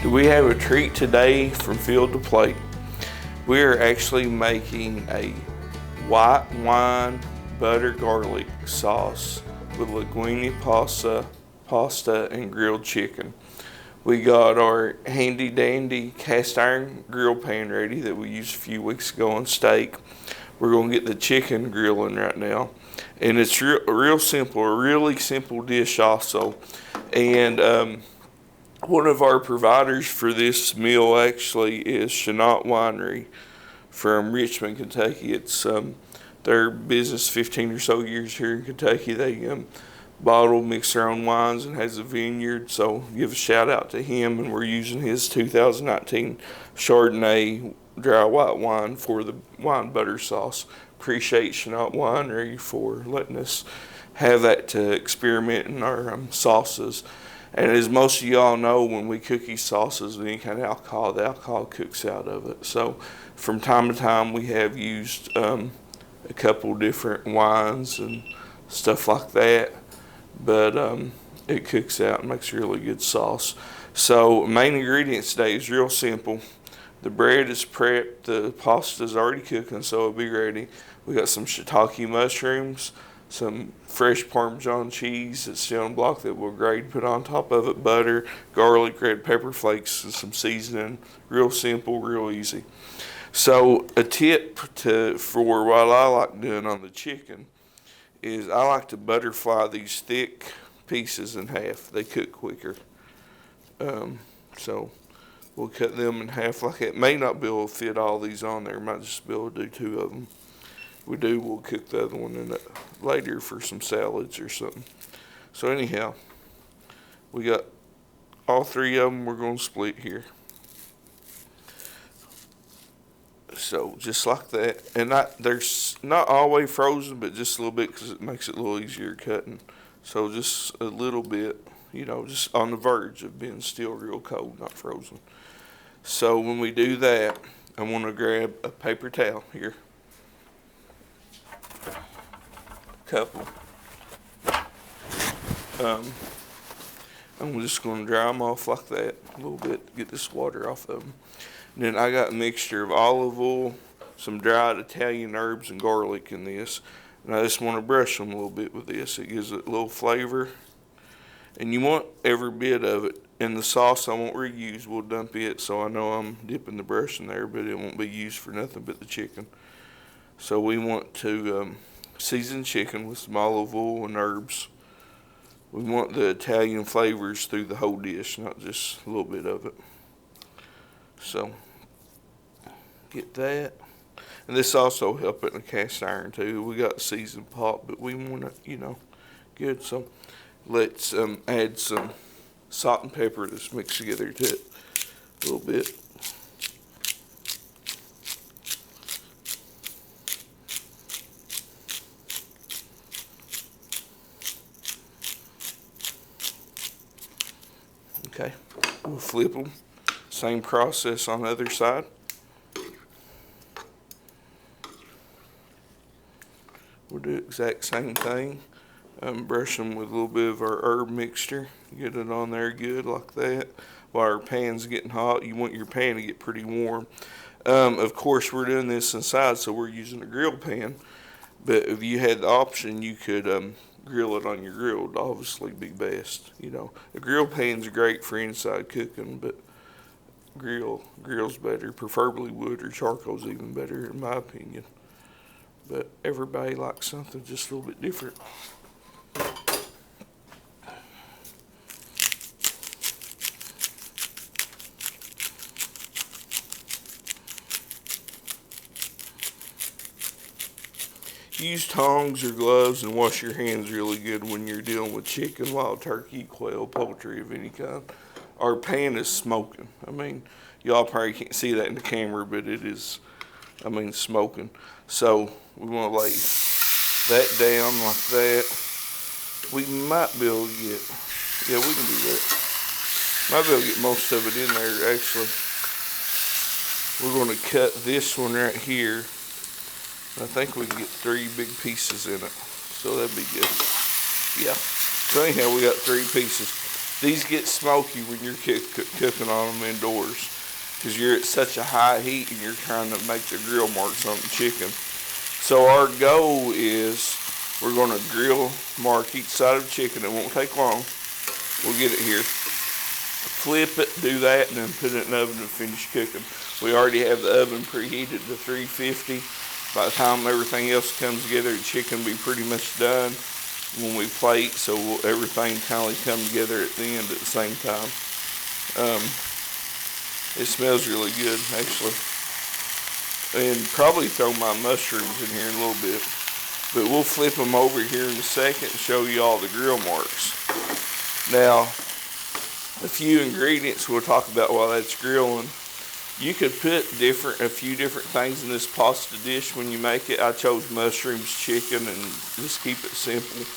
We have a treat today from Field to Plate. We are actually making a white wine butter garlic sauce with linguine pasta and grilled chicken. We got our handy dandy cast iron grill pan ready that we used a few weeks ago on steak. We're going to get the chicken grilling right now. And it's real simple, a really simple dish also. And one of our providers for this meal actually is Chenault Winery from Richmond, Kentucky. It's their business 15 or so years here in Kentucky. They bottle, mix their own wines, and has a vineyard. So give a shout out to him. And we're using his 2019 Chardonnay dry white wine for the wine butter sauce. Appreciate Chenault Winery for letting us have that to experiment in our sauces. And as most of y'all know, when we cook these sauces with any kind of alcohol, the alcohol cooks out of it. So from time to time, we have used a couple different wines and stuff like that. But it cooks out and makes a really good sauce. So main ingredients today is real simple. The bread is prepped, the pasta is already cooking, so it'll be ready. We got some shiitake mushrooms, some fresh Parmesan cheese that's still on block that we'll grate, put on top of it, butter, garlic, red pepper flakes, and some seasoning. Real simple, real easy. So a tip for what I like doing on the chicken is I like to butterfly these thick pieces in half. They cook quicker. So we'll cut them in half like that. May not be able to fit all these on there. Might just be able to do two of them. We do, we'll cook the other one in later for some salads or something. So anyhow, we got all three of them we're going to split here. So just like that. And they're not all the way frozen, but just a little bit because it makes it a little easier cutting. So just a little bit, just on the verge of being still real cold, not frozen. So when we do that, I want to grab a paper towel here. Couple. I'm just going to dry them off like that a little bit, get this water off of them. And then I got a mixture of olive oil, some dried Italian herbs, and garlic in this. And I just want to brush them a little bit with this. It gives it a little flavor. And you want every bit of it. And the sauce I won't reuse, we'll dump it, so I know I'm dipping the brush in there, but it won't be used for nothing but the chicken. So we want to seasoned chicken with some olive oil and herbs. We want the Italian flavors through the whole dish, not just a little bit of it. So get that. And this also help it in a cast iron too. We got a seasoned pot, but we want it, good. So let's add some salt and pepper that's mixed together to it a little bit. Okay, we'll flip them. Same process on the other side. We'll do the exact same thing. Brush them with a little bit of our herb mixture. Get it on there good like that. While our pan's getting hot, you want your pan to get pretty warm. Of course, we're doing this inside, so we're using a grill pan. But if you had the option, you could grill it on your grill would obviously be best. A grill pan's great for inside cooking, but grill's better. Preferably wood or charcoal's even better in my opinion. But everybody likes something just a little bit different. Use tongs or gloves and wash your hands really good when you're dealing with chicken, wild turkey, quail, poultry of any kind. Our pan is smoking. Y'all probably can't see that in the camera, but it is, smoking. So we want to lay that down like that. We might be able to we can do that. Might be able to get most of it in there, actually. We're going to cut this one right here. I think we can get 3 big pieces in it, so that'd be good. Yeah. So anyhow, we got 3 pieces. These get smoky when you're cooking on them indoors because you're at such a high heat and you're trying to make the grill marks on the chicken. So our goal is we're going to grill mark each side of the chicken. It won't take long. We'll get it here. Flip it, do that, and then put it in the oven to finish cooking. We already have the oven preheated to 350. By the time everything else comes together, the chicken will be pretty much done when we plate, so everything kind of come together at the end at the same time. It smells really good, actually. And probably throw my mushrooms in here in a little bit. But we'll flip them over here in a second and show you all the grill marks. Now, a few ingredients we'll talk about while that's grilling. You could put a few different things in this pasta dish when you make it. I chose mushrooms, chicken, and just keep it simple.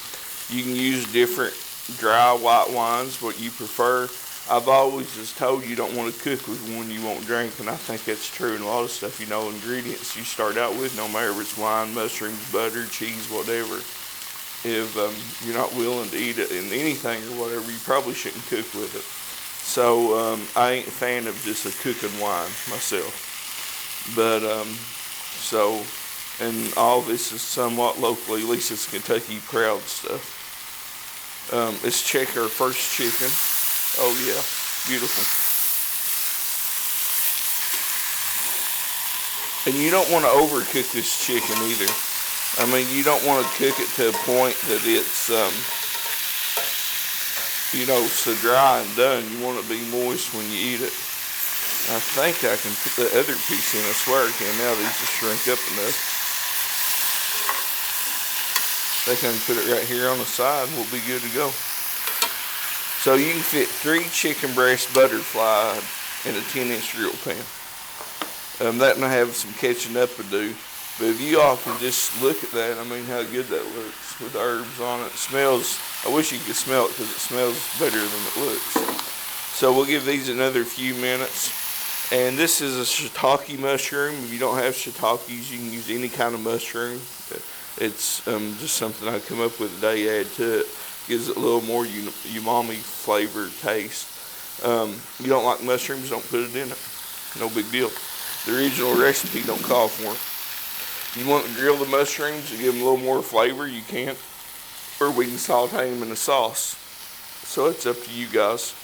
You can use different dry white wines, what you prefer. I've always just told you don't want to cook with one you won't drink, and I think that's true in a lot of stuff. You know, ingredients you start out with, no matter if it's wine, mushrooms, butter, cheese, whatever. If you're not willing to eat it in anything or whatever, you probably shouldn't cook with it. So I ain't a fan of just a cooking wine myself. But and all this is somewhat locally, at least it's Kentucky Proud stuff. Let's check our first chicken. Oh yeah, beautiful. And you don't want to overcook this chicken either. I mean, you don't want to cook it to a point that it's so dry and done. You want it to be moist when you eat it. I think I can put the other piece in. I swear I can. Now these just shrink up enough. I think I can put it right here on the side. We'll be good to go. So you can fit 3 chicken breast butterfly in a 10-inch grill pan. That might have some catching up to do. But if you all can just look at that, I mean, how good that looks with the herbs on it. It smells, I wish you could smell it because it smells better than it looks. So we'll give these another few minutes. And this is a shiitake mushroom. If you don't have shiitakes, you can use any kind of mushroom. It's just something I come up with today, add to it. Gives it a little more umami flavor taste. You don't like mushrooms, don't put it in it. No big deal. The original recipe don't call for it. You want to grill the mushrooms to give them a little more flavor, you can. Or we can saute them in a sauce. So it's up to you guys.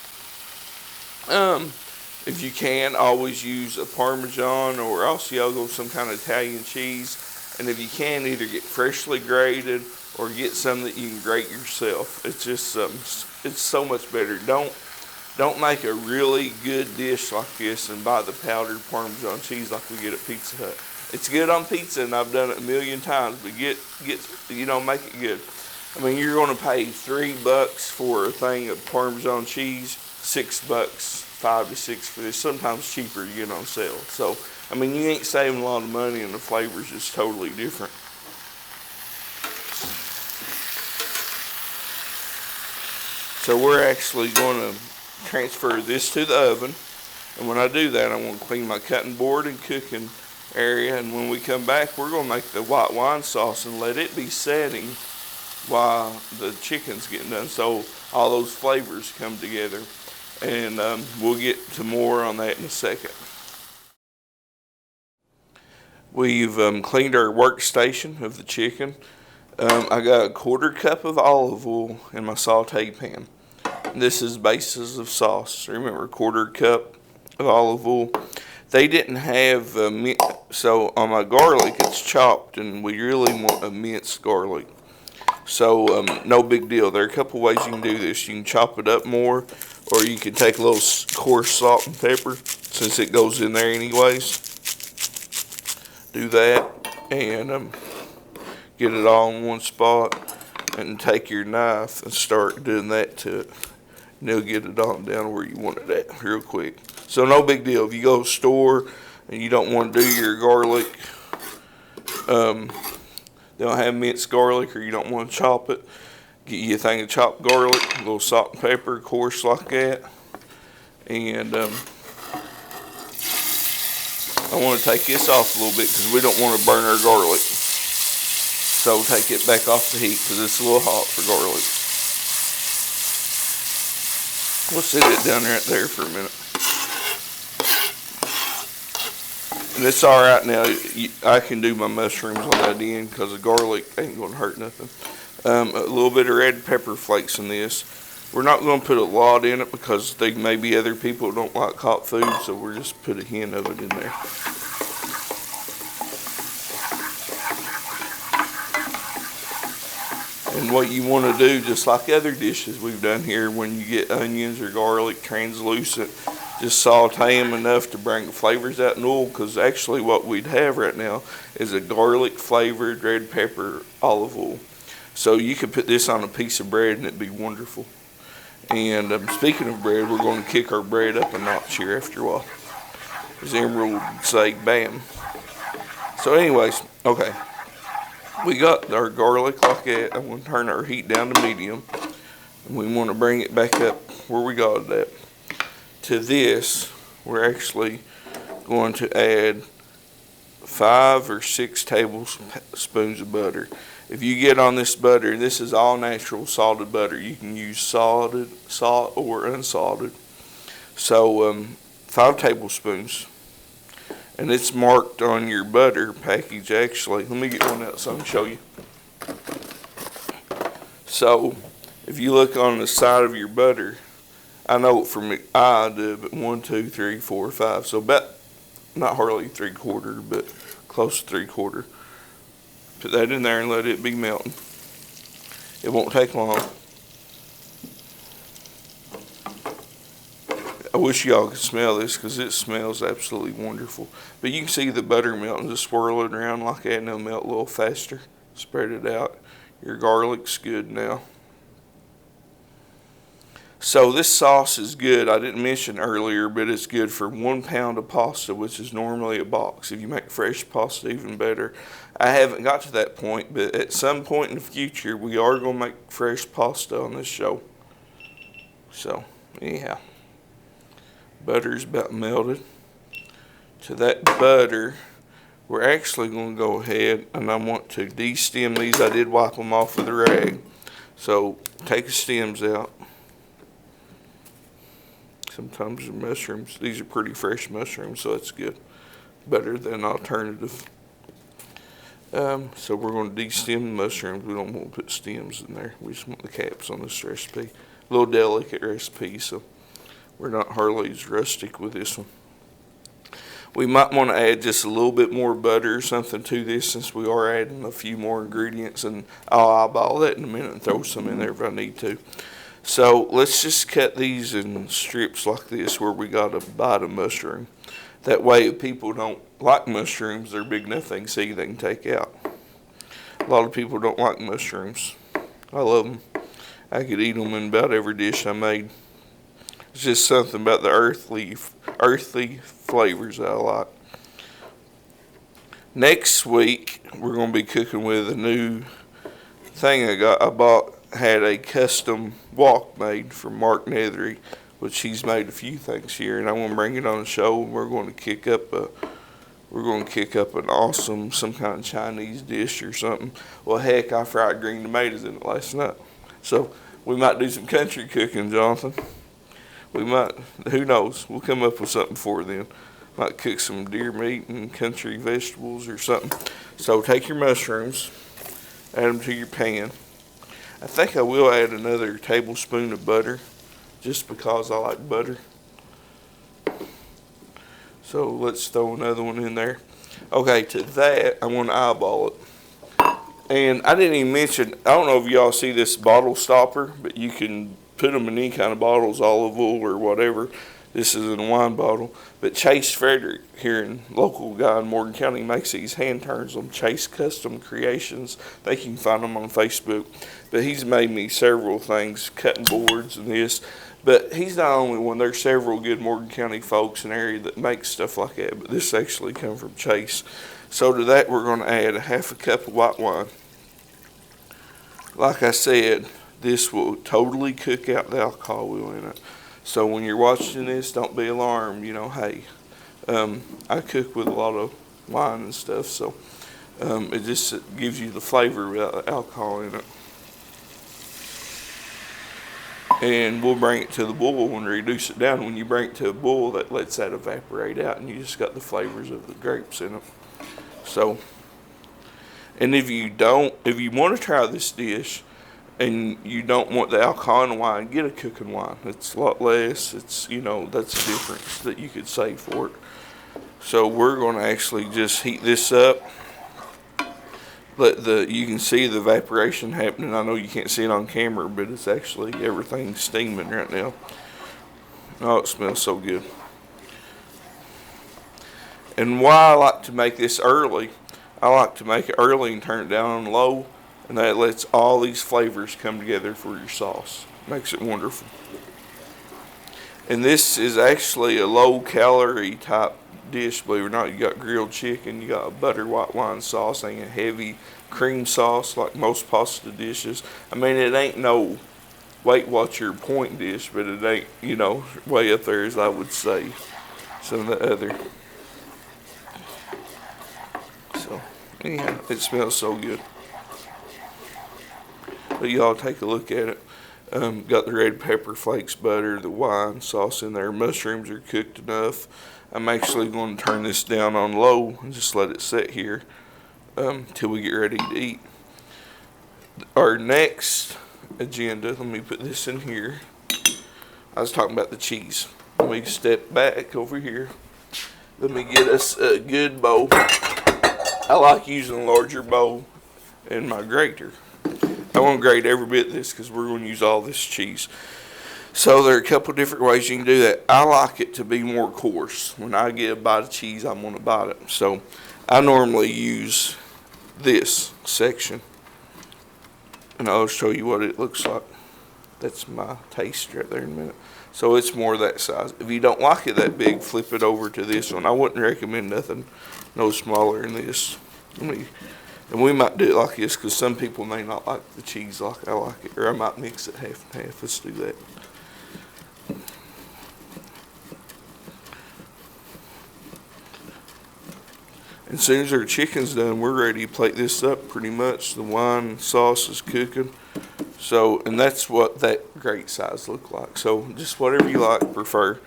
If you can, always use a Parmesan or Asiago, some kind of Italian cheese. And if you can, either get freshly grated or get some that you can grate yourself. It's just it's so much better. Don't make a really good dish like this and buy the powdered Parmesan cheese like we get at Pizza Hut. It's good on pizza, and I've done it a million times, but make it good. I mean, you're going to pay $3 for a thing of Parmesan cheese, $6, $5 to $6 for this. Sometimes cheaper to get on sale. So, I mean, you ain't saving a lot of money, and the flavor's just totally different. So we're actually going to transfer this to the oven, and when I do that, I want to clean my cutting board and cooking area, and when we come back, we're going to make the white wine sauce and let it be setting while the chicken's getting done, so all those flavors come together. And we'll get to more on that in a second. We've cleaned our workstation of the chicken. I got a 1/4 cup of olive oil in my saute pan. This is bases of sauce. Remember, 1/4 cup of olive oil. They didn't have so on my garlic it's chopped, and we really want a minced garlic. So no big deal. There are a couple ways you can do this. You can chop it up more, or you can take a little coarse salt and pepper, since it goes in there anyways. Do that and get it all in one spot, and take your knife and start doing that to it. And it'll get it all down where you want it at real quick. So no big deal. If you go to the store and you don't want to do your garlic, they don't have minced garlic, or you don't want to chop it, get you a thing of chopped garlic, a little salt and pepper, coarse like that. And I want to take this off a little bit because we don't want to burn our garlic. So take it back off the heat because it's a little hot for garlic. We'll sit it down right there for a minute. And it's all right now. I can do my mushrooms on that end because the garlic ain't going to hurt nothing. A little bit of red pepper flakes in this. We're not going to put a lot in it because there may be other people who don't like hot food, so we're just put a hint of it in there. And what you want to do, just like other dishes we've done here, when you get onions or garlic translucent, just saute them enough to bring the flavors out in oil, because actually what we'd have right now is a garlic flavored red pepper olive oil. So you could put this on a piece of bread and it'd be wonderful. And speaking of bread, we're going to kick our bread up a notch here after a while. As Emerald would say, bam. So anyways, okay. We got our garlic like that. I'm going to turn our heat down to medium. And we want to bring it back up where we got it at. To this, we're actually going to add 5 or 6 tablespoons of butter. If you get on this butter, this is all natural salted butter. You can use salt or unsalted. So 5 tablespoons. And it's marked on your butter package actually. Let me get one out so I can show you. So if you look on the side of your butter, I know for me, I do, but 1, 2, 3, 4, 5. So about, not hardly 3/4, but close to 3/4. Put that in there and let it be melting. It won't take long. I wish y'all could smell this because it smells absolutely wonderful. But you can see the butter melting, just swirl it around like that and it'll melt a little faster. Spread it out. Your garlic's good now. So this sauce is good. I didn't mention earlier, but it's good for 1 pound of pasta, which is normally a box. If you make fresh pasta, even better. I haven't got to that point, but at some point in the future, we are going to make fresh pasta on this show. So, anyhow, butter's about melted. To that butter, we're actually going to go ahead and I want to de-stem these. I did wipe them off with a rag. So, take the stems out. Sometimes the mushrooms, these are pretty fresh mushrooms, so that's good. Better than alternative. So we're going to de-stem the mushrooms. We don't want to put stems in there. We just want the caps on this recipe. A little delicate recipe, so we're not hardly as rustic with this one. We might want to add just a little bit more butter or something to this since we are adding a few more ingredients, and I'll eyeball that in a minute and throw some in there if I need to. So let's just cut these in strips like this where we got a bite of mushroom. That way if people don't like mushrooms, they're big enough they can see they can take out. A lot of people don't like mushrooms. I love them. I could eat them in about every dish I made. It's just something about the earthly flavors that I like. Next week, we're going to be cooking with a new thing I bought. Had a custom wok made from Mark Nethery, which he's made a few things here, and I want to bring it on the show. And we're going to kick up an awesome some kind of Chinese dish or something. Well, heck, I fried green tomatoes in it last night, so we might do some country cooking, Jonathan. We might. Who knows? We'll come up with something for then. Might cook some deer meat and country vegetables or something. So take your mushrooms, add them to your pan. I think I will add another tablespoon of butter just because I like butter. So let's throw another one in there. Okay, to that, I want to eyeball it. And I didn't even mention, I don't know if y'all see this bottle stopper, but you can put them in any kind of bottles, olive oil or whatever. This is in a wine bottle. But Chase Frederick, here in local guy in Morgan County, makes these hand turns on Chase Custom Creations. I think you can find them on Facebook. But he's made me several things, cutting boards and this. But he's not the only one. There's several good Morgan County folks in the area that make stuff like that. But this actually comes from Chase. So to that, we're going to add a 1/2 cup of white wine. Like I said, this will totally cook out the alcohol oil in it. So when you're watching this, don't be alarmed. You know, hey, I cook with a lot of wine and stuff, so it just gives you the flavor without the alcohol in it. and we'll bring it to the boil and reduce it down. When you bring it to a boil, that lets that evaporate out, and you just got the flavors of the grapes in it. So, and if you want to try this dish and you don't want the alcohol in the wine, get a cooking wine. It's a lot less. It's, that's a difference that you could save for it. So we're going to actually just heat this up. You can see the evaporation happening. I know you can't see it on camera, but it's actually everything's steaming right now. Oh, it smells so good. And why I like to make this early, I like to make it early and turn it down on low, and that lets all these flavors come together for your sauce. Makes it wonderful. And this is actually a low calorie type dish, believe it or not. You got grilled chicken, you got a butter white wine sauce, ain't a heavy cream sauce like most pasta dishes. I mean, it ain't no Weight Watcher point dish, but it ain't, way up there as I would say some of the other. So, anyhow, it smells so good. But y'all take a look at it. Got the red pepper flakes, butter, the wine sauce in there. Mushrooms are cooked enough. I'm actually going to turn this down on low and just let it sit here till we get ready to eat. Our next agenda, let me put this in here. I was talking about the cheese. Let me step back over here. Let me get us a good bowl. I like using a larger bowl in my grater. I won't grate every bit of this because we're going to use all this cheese. So there are a couple different ways you can do that. I like it to be more coarse. When I get a bite of cheese, I'm going to bite it. So I normally use this section. And I'll show you what it looks like. That's my taste right there in a minute. So it's more that size. If you don't like it that big, flip it over to this one. I wouldn't recommend nothing no smaller than this. And we might do it like this because some people may not like the cheese like I like it. Or I might mix it half and half. Let's do that. And as soon as our chicken's done, we're ready to plate this up pretty much. The wine sauce is cooking. So, and that's what that great size look like. So just whatever you like, prefer.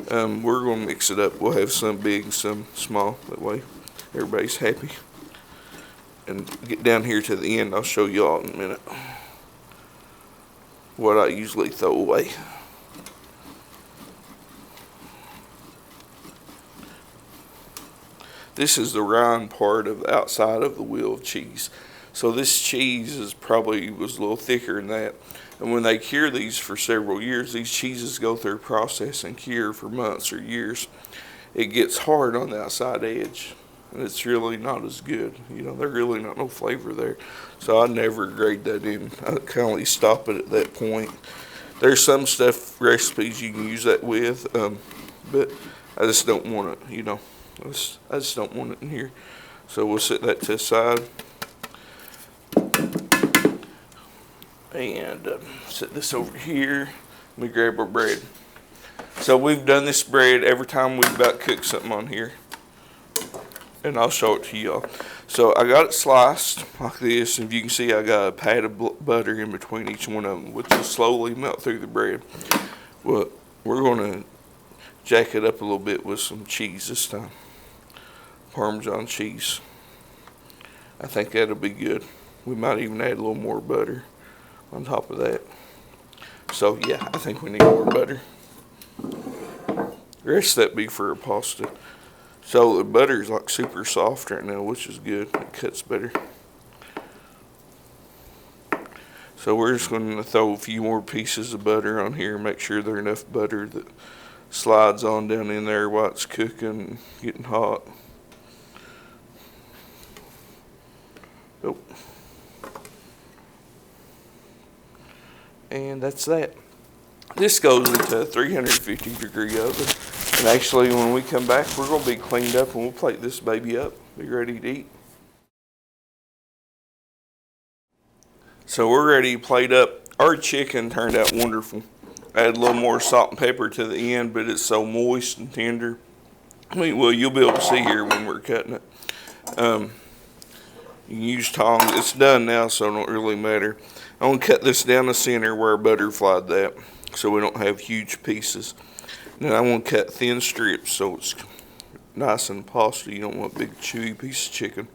We're going to mix it up. We'll have some big and some small. That way everybody's happy. And get down here to the end. I'll show you all in a minute what I usually throw away. This is the rind part of the outside of the wheel of cheese. So this cheese was a little thicker than that. And when they cure these for several years, these cheeses go through a process and cure for months or years. It gets hard on the outside edge, and it's really not as good. There's really not no flavor there. So I never grade that in. I kind of stop it at that point. There's some recipes you can use that with, but I just don't want it, I just don't want it in here. So we'll set that to the side. And set this over here. Let me grab our bread. So we've done this bread every time we've about cooked something on here. And I'll show it to y'all. So I got it sliced like this. And if you can see, I got a pat of butter in between each one of them, which will slowly melt through the bread. Well, we're going to jack it up a little bit with some cheese this time. Parmesan cheese. I think that'll be good. We might even add a little more butter on top of that. So yeah, I think we need more butter. The rest of that be for a pasta. So the butter is like super soft right now, which is good. It cuts better. So we're just going to throw a few more pieces of butter on here. Make sure there's enough butter that slides on down in there while it's cooking, getting hot. Oh. And that's that. This goes into a 350 degree oven. And actually when we come back, we're going to be cleaned up and we'll plate this baby up. Be ready to eat. So we're ready to plate up. Our chicken turned out wonderful. I add a little more salt and pepper to the end, but it's so moist and tender. Well, you'll be able to see here when we're cutting it. You can use tongs. It's done now, so it don't really matter. I'm going to cut this down the center where I butterflied that so we don't have huge pieces. Then I'm going to cut thin strips so it's nice and pasta. You don't want a big chewy piece of chicken.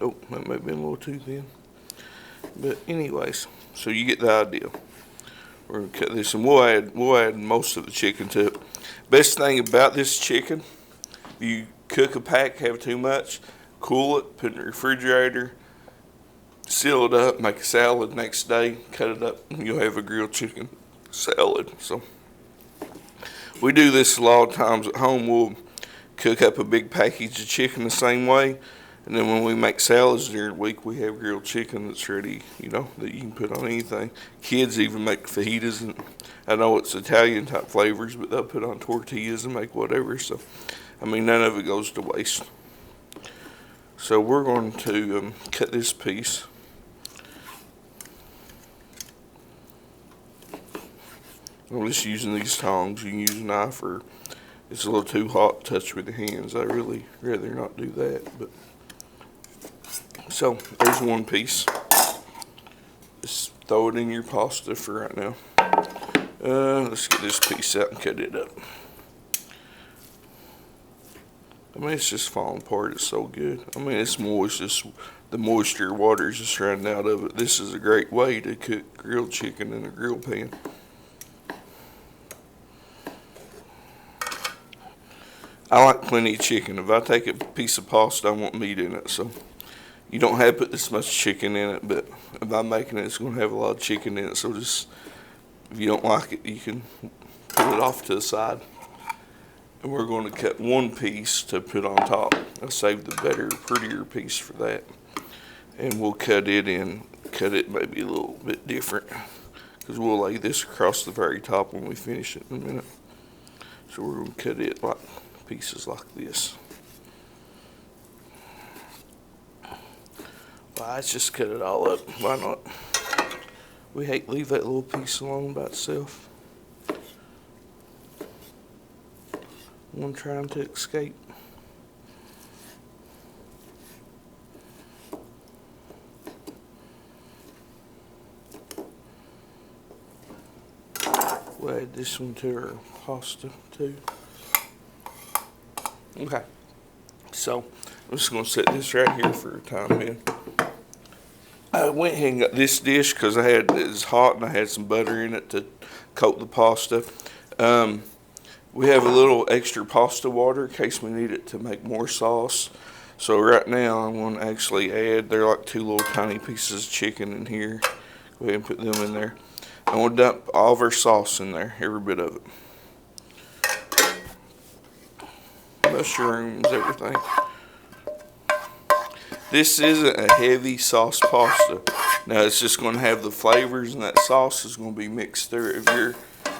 Oh, that may have been a little too thin. But anyways, so you get the idea. We're going to cut this and we'll add most of the chicken to it. Best thing about this chicken, if you cook a pack, have too much, cool it, put it in the refrigerator, seal it up, make a salad next day, cut it up, and you'll have a grilled chicken salad. So we do this a lot of times at home. We'll cook up a big package of chicken the same way, and then when we make salads during the week, we have grilled chicken that's ready, that you can put on anything. Kids even make fajitas, and I know it's Italian type flavors, but they'll put on tortillas and make whatever. So, none of it goes to waste. So we're going to cut this piece. I'm just using these tongs. You can use a knife, or it's a little too hot to touch with the hands. I really rather not do that. But so there's one piece. Just throw it in your pasta for right now. Let's get this piece out and cut it up. It's just falling apart. It's so good. It's moist. Just the moisture, water is just running out of it. This is a great way to cook grilled chicken in a grill pan. I like plenty of chicken. If I take a piece of pasta, I want meat in it. So you don't have to put this much chicken in it, but if I'm making it, it's going to have a lot of chicken in it. So just, if you don't like it, you can put it off to the side. And we're going to cut one piece to put on top. I'll save the better, prettier piece for that. And we'll cut it maybe a little bit different, because we'll lay this across the very top when we finish it in a minute. So we're going to cut it like pieces like this. Let's just cut it all up. Why not? We hate to leave that little piece alone by itself. One trying to escape. We'll add this one to our pasta too. Okay, so I'm just going to set this right here for a time being. I went ahead and got this dish because it was hot and I had some butter in it to coat the pasta. We have a little extra pasta water in case we need it to make more sauce. So right now I'm going to actually add, they're like 2 little tiny pieces of chicken in here. Go ahead and put them in there. I'm going to dump all of our sauce in there, every bit of it. Mushrooms, everything. This isn't a heavy sauce pasta. Now it's just going to have the flavors, and that sauce is going to be mixed through.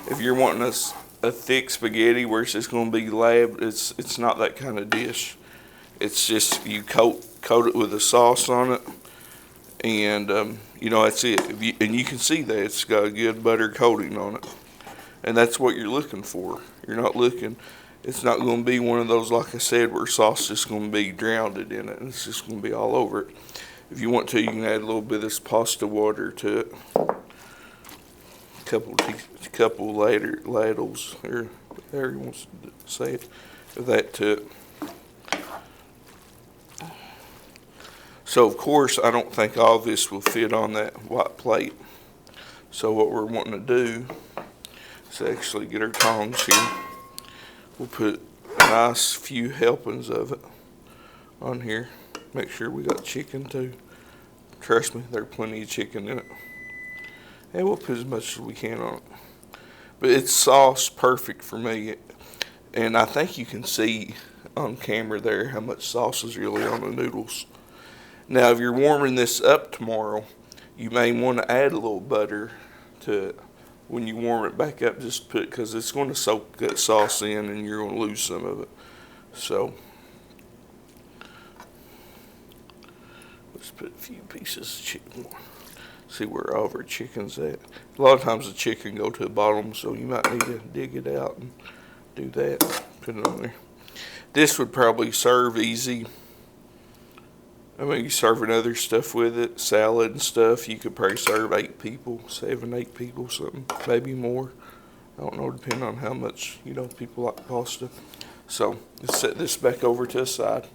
If you're wanting a thick spaghetti where it's just going to be labbed, it's not that kind of dish. It's just you coat it with a sauce on it, and that's it. And you can see that it's got a good butter coating on it, and that's what you're looking for. It's not going to be one of those, like I said, where sauce is just going to be drowned in it, and it's just going to be all over it. If you want to, you can add a little bit of this pasta water to it. A couple ladles, or however you want to say it, of that to it. So, of course, I don't think all of this will fit on that white plate. So what we're wanting to do is actually get our tongs here. We'll put a nice few helpings of it on here. Make sure we got chicken too. Trust me, there's plenty of chicken in it. And we'll put as much as we can on it. But it's sauce perfect for me. And I think you can see on camera there how much sauce is really on the noodles. Now, if you're warming this up tomorrow, you may want to add a little butter to it. When you warm it back up, just put, because it's going to soak that sauce in and you're going to lose some of it. So, let's put a few pieces of chicken. See where all of our chicken's at. A lot of times the chicken go to the bottom, so you might need to dig it out and do that. Put it on there. This would probably serve easy I mean, you serving other stuff with it, salad and stuff. You could probably serve 8 people, 7, 8 people, something, maybe more. I don't know, depending on how much, people like pasta. So let's set this back over to the side.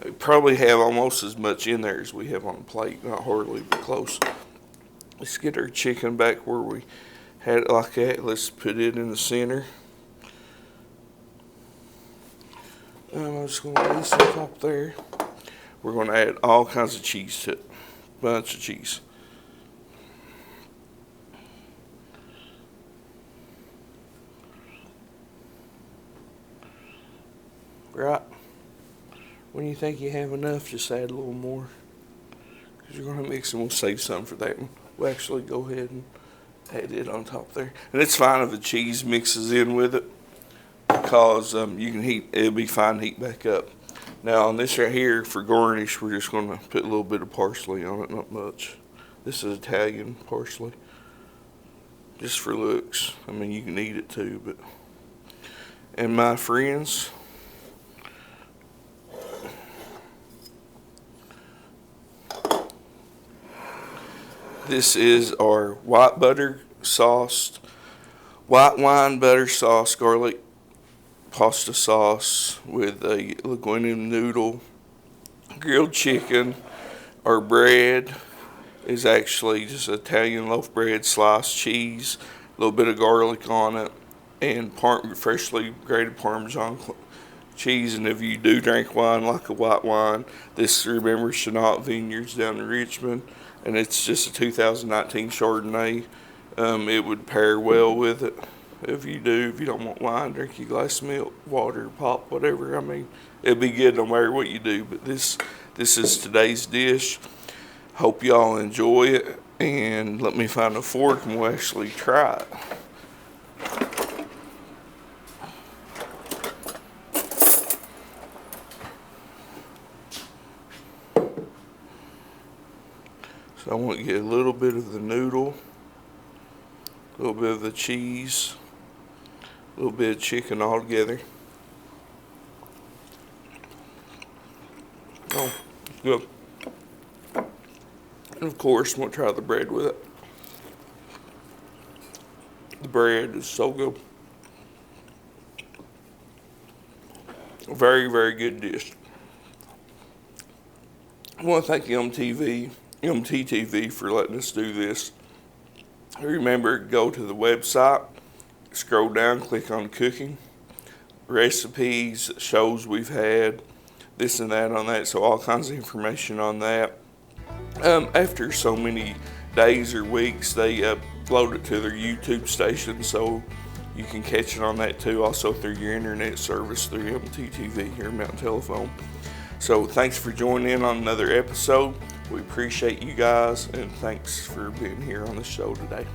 We probably have almost as much in there as we have on the plate, not hardly, but close. Let's get our chicken back where we had it like that. Let's put it in the center. I'm just going to lay this on top there. We're going to add all kinds of cheese to it. Bunch of cheese. Right. When you think you have enough, just add a little more. Because you're going to mix and we'll save some for that one. We'll actually go ahead and add it on top there. And it's fine if the cheese mixes in with it, because you can heat, it'll be fine to heat back up. Now on this right here, for garnish, we're just going to put a little bit of parsley on it, not much. This is Italian parsley, just for looks. I mean, you can eat it too, but. And my friends, this is our white wine butter sauce, garlic pasta sauce with a linguine noodle, grilled chicken. Our bread is actually just Italian loaf bread, sliced cheese, a little bit of garlic on it, and freshly grated Parmesan cheese. And if you do drink wine, like a white wine, this, remember, Chenault Vineyards down in Richmond, and it's just a 2019 Chardonnay. It would pair well with it. If you don't want wine, drink your glass of milk, water, pop, whatever. I mean, it'll be good no matter what you do. But this is today's dish. Hope y'all enjoy it. And let me find a fork and we'll actually try it. So I want to get a little bit of the noodle, a little bit of the cheese, a little bit of chicken all together. Oh, it's good. And of course, we'll try the bread with it. The bread is so good. Very, very good dish. I want to thank MTTV for letting us do this. Remember, go to the website, scroll down, click on cooking, recipes, shows we've had, this and that on that, so all kinds of information on that. After so many days or weeks, they upload it to their YouTube station, so you can catch it on that too, also through your internet service through MTTV here, Mountain Telephone. So thanks for joining in on another episode. We appreciate you guys, and thanks for being here on the show today.